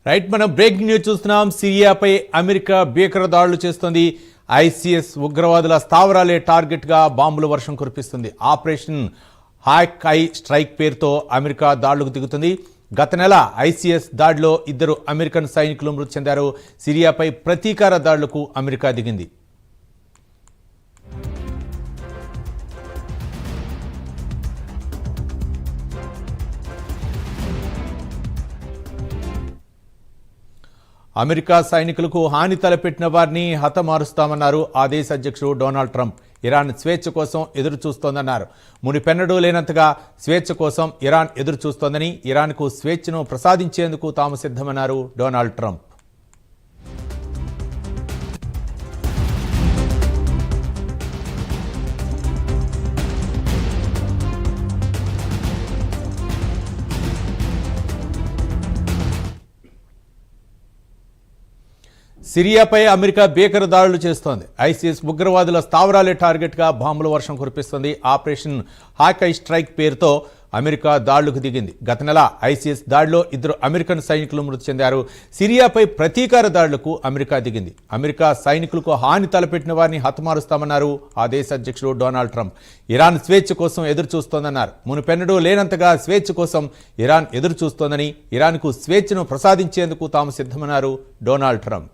Right, మనం breaking news చూస్తున్నాం. సిరియాపై America భీకర దాడులు చేస్తోంది. ఐసిస్ ఉగ్రవాదుల స్థావరాలే టార్గెట్ గా బాంబుల వర్షం కురిపిస్తుంది. ఆపరేషన్ హాక్ ఐ స్ట్రైక్ పేరుతో అమెరికా దాడులకు దిగుతుంది. గత నెల ఐసిస్ దాడిలో 2 అమెరికన్ సైనికులు మృతి చెందారు. సిరియాపై ప్రతీకార దాడులకు అమెరికా దిగింది. అమెరికా సైనికులకు హాని తలపెట్టిన వారిని హతమారుస్తామన్నారు ఆ దేశ అధ్యక్షుడు డొనాల్డ్ ట్రంప్. ఇరాన్ స్వేచ్ఛ కోసం ఎదురు చూస్తోందన్నారు. మునిపెన్నడూ లేనంతగా స్వేచ్ఛ కోసం ఇరాన్ ఎదురు చూస్తోందని, ఇరాన్కు స్వేచ్ఛను ప్రసాదించేందుకు తాము సిద్ధమన్నారు డొనాల్డ్ ట్రంప్. సిరియాపై అమెరికా భీకర దాడులు చేస్తోంది. ఐసిస్ ఉగ్రవాదుల స్థావరాలే టార్గెట్గా బాంబుల వర్షం కురిపిస్తుంది. ఆపరేషన్ హాక్ ఐ స్ట్రైక్ పేరుతో అమెరికా దాడులకు దిగింది. గత నెల ఐసిస్ దాడిలో 2 అమెరికన్ సైనికులు మృతి చెందారు. సిరియాపై ప్రతీకార దాడులకు అమెరికా దిగింది. అమెరికా సైనికులకు హాని తలపెట్టిన వారిని హతమారుస్తామన్నారు ఆ దేశ అధ్యక్షుడు డొనాల్డ్ ట్రంప్. ఇరాన్ స్వేచ్ఛ కోసం ఎదురు చూస్తోందన్నారు. మునుపెన్నడూ లేనంతగా స్వేచ్ఛ కోసం ఇరాన్ ఎదురు చూస్తోందని, ఇరాన్కు స్వేచ్ఛను ప్రసాదించేందుకు తాము సిద్ధమన్నారు డొనాల్డ్ ట్రంప్.